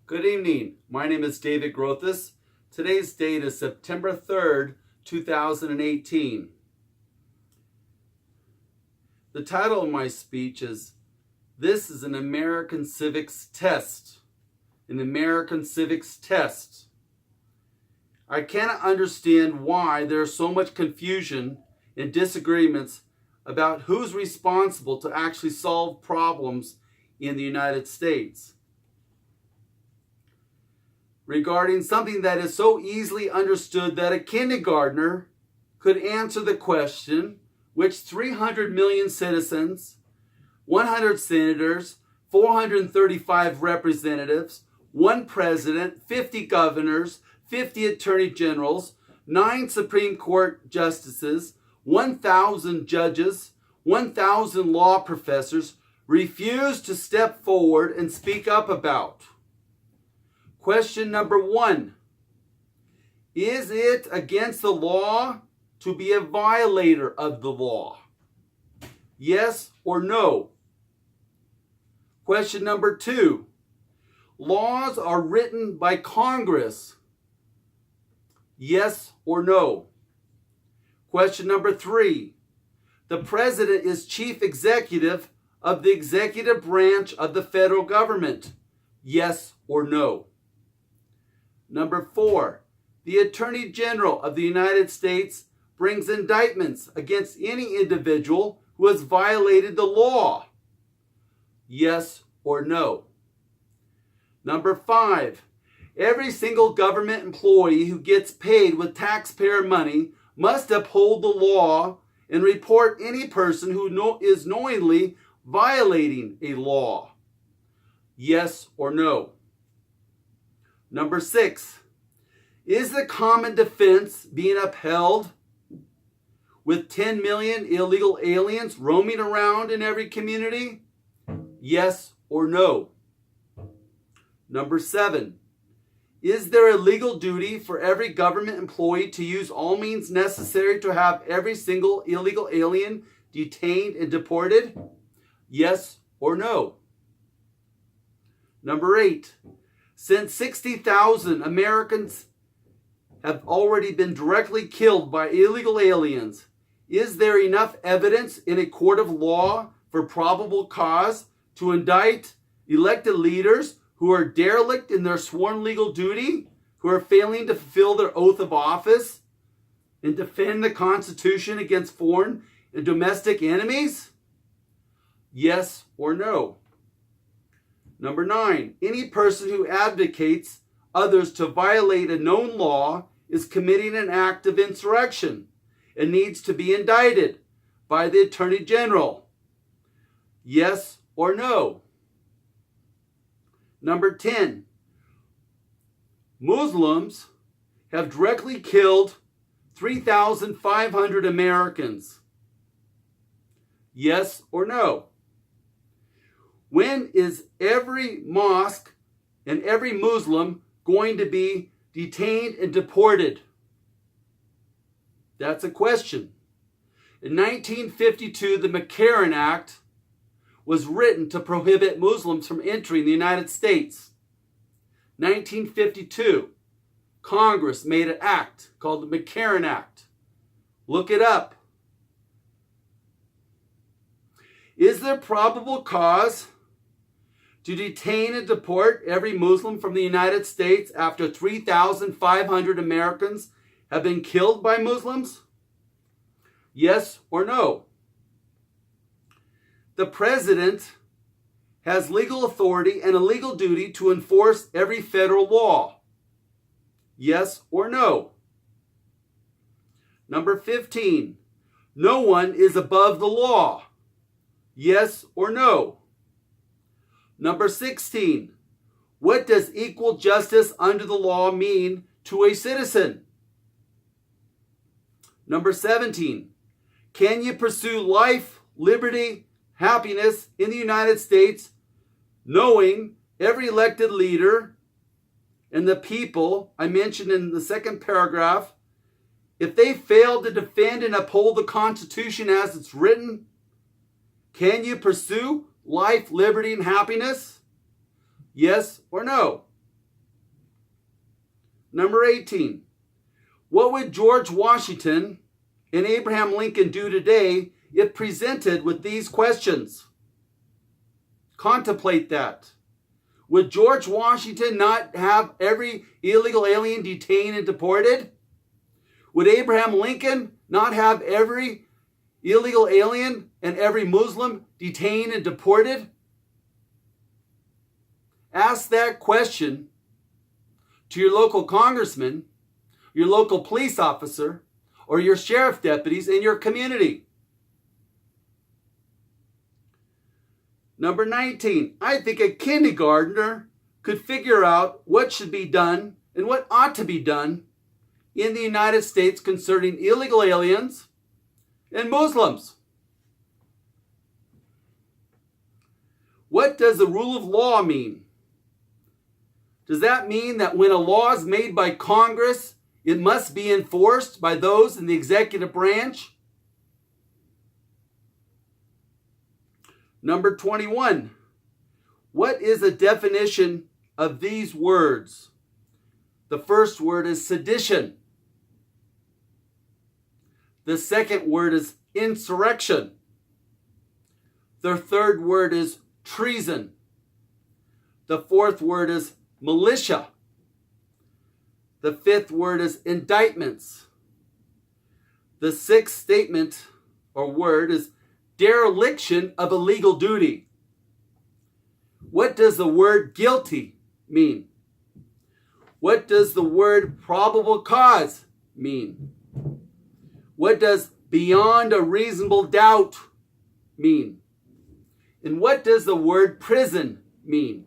Good evening. My name is David Grothus. Today's date is September 3rd, 2018. The title of my speech is, This is an American Civics Test. An American Civics Test. I cannot understand why there is so much confusion and disagreements about who's responsible to actually solve problems in the United States. Regarding something that is so easily understood that a kindergartner could answer the question, which 300 million citizens, 100 senators, 435 representatives, 1 president, 50 governors, 50 attorney generals, 9 Supreme Court justices, 1,000 judges, 1,000 law professors refused to step forward and speak up about. Question number 1. Is it against the law to be a violator of the law? Yes or no? Question number 2. Laws are written by Congress. Yes or no? Question number 3. The president is chief executive of the executive branch of the federal government. Yes or no? Number 4, the Attorney General of the United States brings indictments against any individual who has violated the law. Yes or no? Number 5, every single government employee who gets paid with taxpayer money must uphold the law and report any person who is knowingly violating a law. Yes or no? Number 6, is the common defense being upheld with 10 million illegal aliens roaming around in every community? Yes or no? Number 7, is there a legal duty for every government employee to use all means necessary to have every single illegal alien detained and deported? Yes or no? Number 8, since 60,000 Americans have already been directly killed by illegal aliens, is there enough evidence in a court of law for probable cause to indict elected leaders who are derelict in their sworn legal duty, who are failing to fulfill their oath of office and defend the Constitution against foreign and domestic enemies? Yes or no? Number 9, any person who advocates others to violate a known law is committing an act of insurrection and needs to be indicted by the Attorney General. Yes or no? Number 10, Muslims have directly killed 3,500 Americans. Yes or no? When is every mosque and every Muslim going to be detained and deported? That's a question. In 1952, the McCarran Act was written to prohibit Muslims from entering the United States. 1952, Congress made an act called the McCarran Act. Look it up. Is there probable cause to detain and deport every Muslim from the United States after 3,500 Americans have been killed by Muslims? Yes or no? The president has legal authority and a legal duty to enforce every federal law. Yes or no? Number 15, no one is above the law. Yes or no? Number 16, what does equal justice under the law mean to a citizen? Number 17, can you pursue life, liberty, happiness in the United States knowing every elected leader and the people I mentioned in the second paragraph, if they fail to defend and uphold the Constitution as it's written, can you pursue life, liberty, and happiness? Yes or no? Number 18. What would George Washington and Abraham Lincoln do today if presented with these questions? Contemplate that. Would George Washington not have every illegal alien detained and deported? Would Abraham Lincoln not have every illegal alien and every Muslim detained and deported? Ask that question to your local congressman, your local police officer, or your sheriff deputies in your community. Number 19, I think a kindergartner could figure out what should be done and what ought to be done in the United States concerning illegal aliens and Muslims. What does the rule of law mean? Does that mean that when a law is made by Congress, it must be enforced by those in the executive branch? Number 21, what is the definition of these words? The first word is sedition. The second word is insurrection. The third word is treason. The fourth word is militia. The fifth word is indictments. The sixth statement or word is dereliction of a legal duty. What does the word guilty mean? What does the word probable cause mean? What does beyond a reasonable doubt mean? And what does the word prison mean?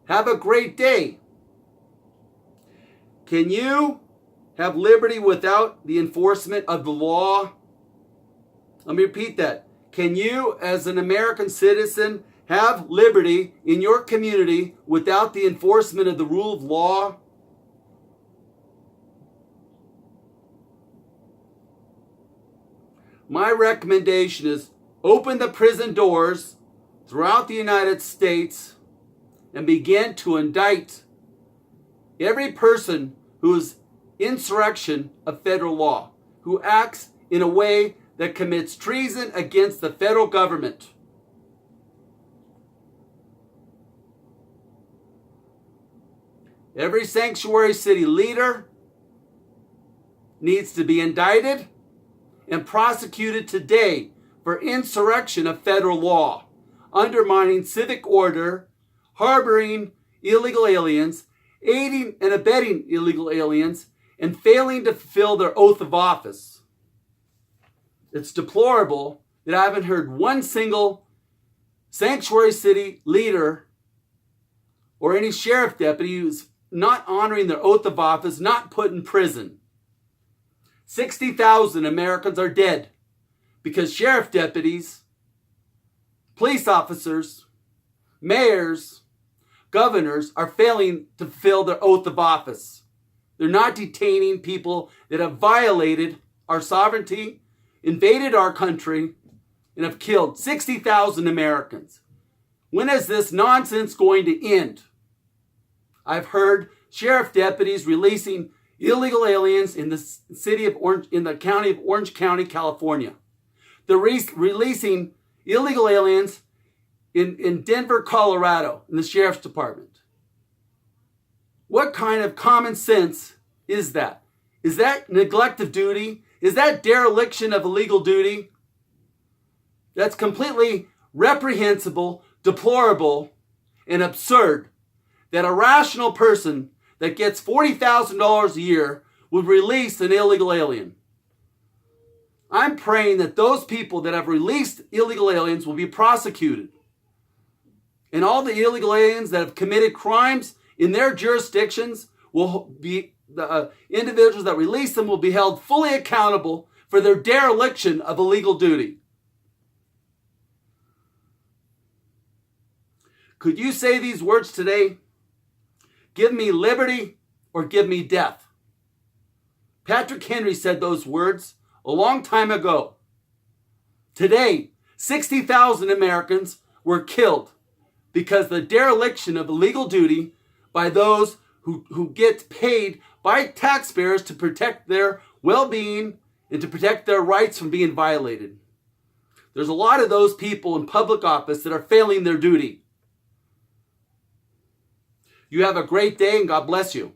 Have a great day. Can you have liberty without the enforcement of the law? Let me repeat that. Can you, as an American citizen, have liberty in your community without the enforcement of the rule of law? My recommendation is open the prison doors throughout the United States and begin to indict every person who is insurrection of federal law, who acts in a way that commits treason against the federal government. Every sanctuary city leader needs to be indicted and prosecuted today for insurrection of federal law, undermining civic order, harboring illegal aliens, aiding and abetting illegal aliens, and failing to fulfill their oath of office. It's deplorable that I haven't heard one single sanctuary city leader or any sheriff deputy who's not honoring their oath of office, not put in prison. 60,000 Americans are dead because sheriff deputies, police officers, mayors, governors are failing to fulfill their oath of office. They're not detaining people that have violated our sovereignty, invaded our country, and have killed 60,000 Americans. When is this nonsense going to end? I've heard sheriff deputies releasing illegal aliens in the city of Orange, in the county of Orange County, California. They're releasing illegal aliens in Denver, Colorado, in the sheriff's department. What kind of common sense is that? Is that neglect of duty? Is that dereliction of a legal duty? That's completely reprehensible, deplorable, and absurd that a rational person that gets $40,000 a year would release an illegal alien. I'm praying that those people that have released illegal aliens will be prosecuted. And all the illegal aliens that have committed crimes in their jurisdictions will be, the individuals that release them will be held fully accountable for their dereliction of a legal duty. Could you say these words today? Give me liberty or give me death. Patrick Henry said those words a long time ago. Today, 60,000 Americans were killed because the dereliction of a legal duty by those who get paid by taxpayers to protect their well-being and to protect their rights from being violated. There's a lot of those people in public office that are failing their duty. You have a great day and God bless you.